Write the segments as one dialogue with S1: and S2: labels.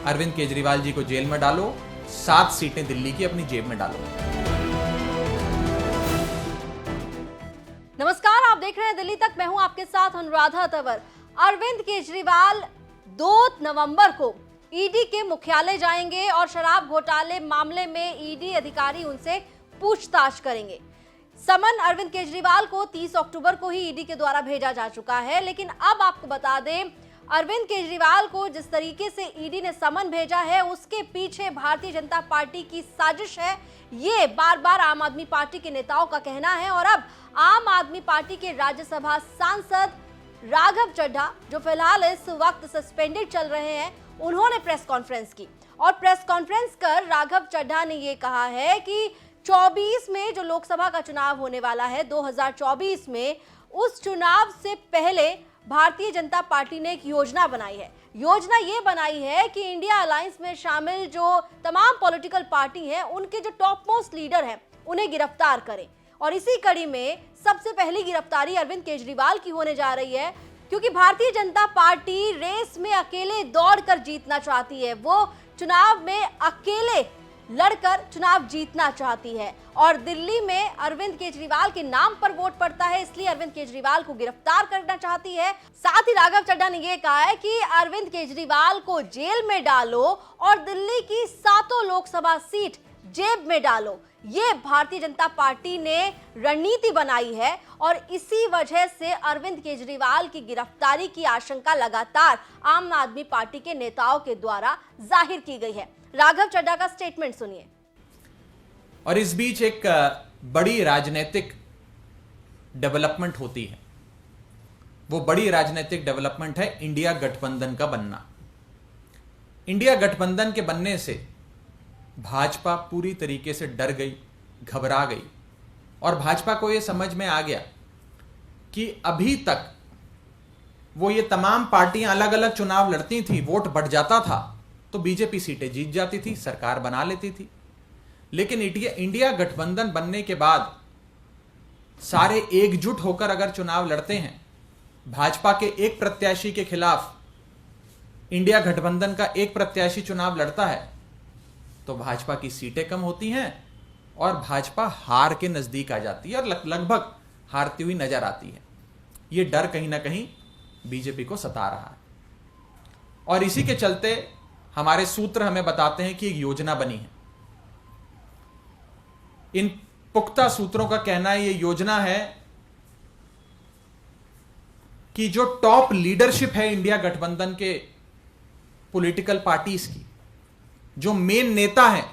S1: अरविंद केजरीवाल जी को जेल में डालो, 7 सीटें दिल्ली की अपनी जेब में डालो।
S2: नमस्कार, आप देख रहे हैं दिल्ली तक। मैं हूं आपके साथ अनुराधा तंवर। अरविंद केजरीवाल 2 नवंबर को ईडी के मुख्यालय जाएंगे और शराब घोटाले मामले में ईडी अधिकारी उनसे पूछताछ करेंगे। समन अरविंद केजरीवाल को 30 अक्टूबर को ही ईडी के द्वारा भेजा जा चुका है, लेकिन अब आपको बता दें, अरविंद केजरीवाल को जिस तरीके से ईडी ने समन भेजा है उसके पीछे भारतीय जनता पार्टी की साजिश है, ये बार बार आम आदमी पार्टी के नेताओं का कहना है। और अब आम आदमी पार्टी के राज्यसभा सांसद राघव चड्ढा, जो फिलहाल इस वक्त सस्पेंडेड चल रहे हैं, उन्होंने प्रेस कॉन्फ्रेंस की और प्रेस कॉन्फ्रेंस कर राघव चड्ढा ने ये कहा है कि 24 में जो लोकसभा का चुनाव होने वाला है 2024 में, उस चुनाव से पहले भारतीय जनता पार्टी ने एक योजना बनाई है। योजना ये बनाई है कि इंडिया अलायंस में शामिल जो तमाम पॉलिटिकल पार्टी हैं, उनके जो टॉप मोस्ट लीडर हैं, उन्हें गिरफ्तार करें। और इसी कड़ी में सबसे पहली गिरफ्तारी अरविंद केजरीवाल की होने जा रही है, क्योंकि भारतीय जनता पार्टी रेस में अकेले दौड़कर जीतना चाहती है। वो चुनाव में अकेले लड़कर चुनाव जीतना चाहती है और दिल्ली में अरविंद केजरीवाल के नाम पर वोट पड़ता है, इसलिए अरविंद केजरीवाल को गिरफ्तार करना चाहती है। साथ ही राघव चड्ढा ने यह कहा है कि अरविंद केजरीवाल को जेल में डालो और दिल्ली की 7 लोकसभा सीट जेब में डालो। ये भारतीय जनता पार्टी ने रणनीति बनाई है और इसी वजह से अरविंद केजरीवाल की गिरफ्तारी की आशंका लगातार आम आदमी पार्टी के नेताओं के द्वारा जाहिर की गई है। राघव चड्ढा का स्टेटमेंट सुनिए।
S1: और इस बीच एक बड़ी राजनीतिक डेवलपमेंट होती है। वो बड़ी राजनीतिक डेवलपमेंट है इंडिया गठबंधन का बनना। इंडिया गठबंधन के बनने से भाजपा पूरी तरीके से डर गई, घबरा गई और भाजपा को यह समझ में आ गया कि अभी तक वो ये तमाम पार्टियां अलग अलग चुनाव लड़ती थी, वोट बढ़ जाता था तो बीजेपी सीटें जीत जाती थी, सरकार बना लेती थी। लेकिन इंडिया गठबंधन बनने के बाद सारे एकजुट होकर अगर चुनाव लड़ते हैं, भाजपा के एक प्रत्याशी के खिलाफ इंडिया गठबंधन का एक प्रत्याशी चुनाव लड़ता है तो भाजपा की सीटें कम होती हैं और भाजपा हार के नजदीक आ जाती है और लगभग हारती हुई नजर आती है। यह डर कहीं ना कहीं बीजेपी को सता रहा है और इसी के चलते हमारे सूत्र हमें बताते हैं कि एक योजना बनी है। इन पुख्ता सूत्रों का कहना है, यह योजना है कि जो टॉप लीडरशिप है इंडिया गठबंधन के पॉलिटिकल पार्टीज की, जो मेन नेता हैं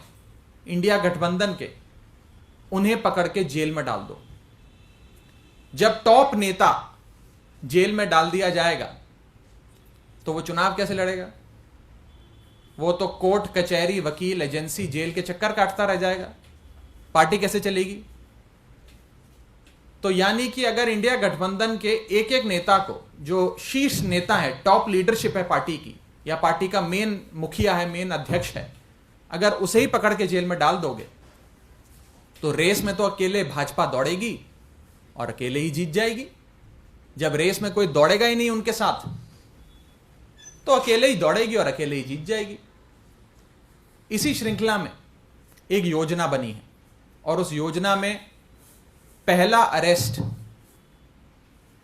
S1: इंडिया गठबंधन के, उन्हें पकड़ के जेल में डाल दो। जब टॉप नेता जेल में डाल दिया जाएगा तो वो चुनाव कैसे लड़ेगा? वो तो कोर्ट कचहरी, वकील, एजेंसी, जेल के चक्कर काटता रह जाएगा। पार्टी कैसे चलेगी? तो यानी कि अगर इंडिया गठबंधन के एक एक नेता को, जो शीर्ष नेता है, टॉप लीडरशिप है पार्टी की, या पार्टी का मेन मुखिया है, मेन अध्यक्ष है, अगर उसे ही पकड़ के जेल में डाल दोगे तो रेस में तो अकेले भाजपा दौड़ेगी और अकेले ही जीत जाएगी। जब रेस में कोई दौड़ेगा ही नहीं उनके साथ तो अकेले ही दौड़ेगी और अकेले ही जीत जाएगी। इसी श्रृंखला में एक योजना बनी है और उस योजना में पहला अरेस्ट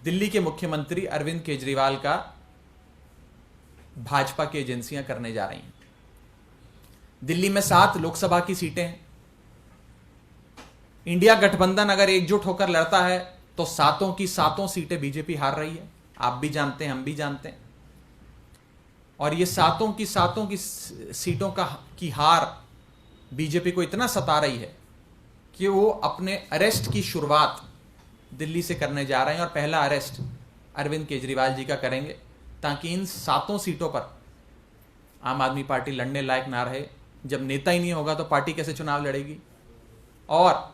S1: दिल्ली के मुख्यमंत्री अरविंद केजरीवाल का भाजपा की एजेंसियां करने जा रही हैं। दिल्ली में 7 लोकसभा की सीटें हैं। इंडिया गठबंधन अगर एकजुट होकर लड़ता है तो 7 की 7 सीटें बीजेपी हार रही है। आप भी जानते हैं, हम भी जानते हैं। और ये 7 की 7 की सीटों की हार बीजेपी को इतना सता रही है कि वो अपने अरेस्ट की शुरुआत दिल्ली से करने जा रहे हैं और पहला अरेस्ट अरविंद केजरीवाल जी का करेंगे, ताकि इन 7 सीटों पर आम आदमी पार्टी लड़ने लायक ना रहे। जब नेता ही नहीं होगा तो पार्टी कैसे चुनाव लड़ेगी? और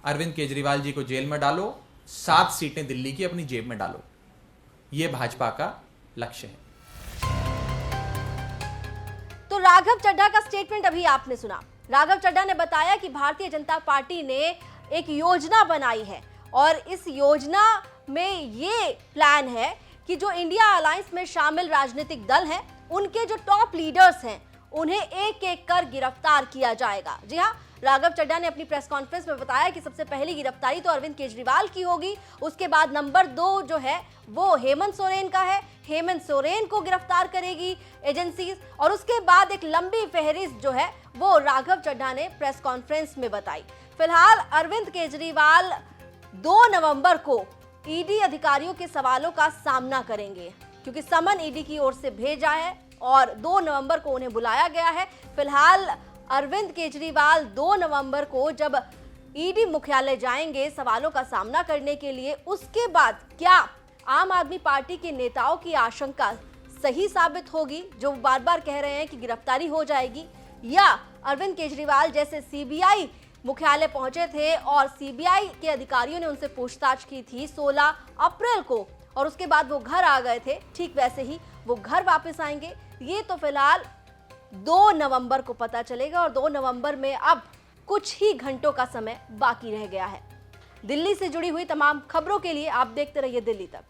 S1: अरविंद केजरीवाल जी को जेल में डालो, 7 सीटें दिल्ली की अपनी जेब में डालो। यह भाजपा का लक्ष्य है।
S2: तो राघव चड्ढा का स्टेटमेंट अभी आपने सुना। राघव चड्ढा ने बताया कि भारतीय जनता पार्टी ने एक योजना बनाई है और इस योजना में ये प्लान है कि जो इंडिया अलायंस में शामिल राजनीतिक दल हैं, उनके जो टॉप लीडर्स हैं, उन्हें एक एक कर गिरफ्तार किया जाएगा। जी हाँ, राघव चड्ढा ने अपनी प्रेस कॉन्फ्रेंस में बताया कि सबसे पहली गिरफ्तारी तो अरविंद केजरीवाल की होगी, उसके बाद नंबर 2 जो है वो हेमंत सोरेन का है। हेमंत सोरेन को गिरफ्तार करेगी एजेंसीज, और उसके बाद एक लंबी फहरिस्त जो है वो राघव चड्ढा ने प्रेस कॉन्फ्रेंस में बताई। फिलहाल अरविंद केजरीवाल 2 नवंबर को ईडी अधिकारियों के सवालों का सामना करेंगे, क्योंकि समन ईडी की ओर से भेजा है और 2 नवंबर को उन्हें बुलाया गया है। फिलहाल अरविंद केजरीवाल 2 नवंबर को जब ईडी मुख्यालय जाएंगे सवालों का सामना करने के लिए, उसके बाद क्या आम आदमी पार्टी के नेताओं की आशंका सही साबित होगी, जो बार बार कह रहे हैं कि गिरफ्तारी हो जाएगी, या अरविंद केजरीवाल जैसे सीबीआई मुख्यालय पहुंचे थे और सीबीआई के अधिकारियों ने उनसे पूछताछ की थी 16 अप्रैल को और उसके बाद वो घर आ गए थे, ठीक वैसे ही वो घर वापस आएंगे, ये तो फिलहाल 2 नवंबर को पता चलेगा। और 2 नवंबर में अब कुछ ही घंटों का समय बाकी रह गया है। दिल्ली से जुड़ी हुई तमाम खबरों के लिए आप देखते रहिए दिल्ली तक।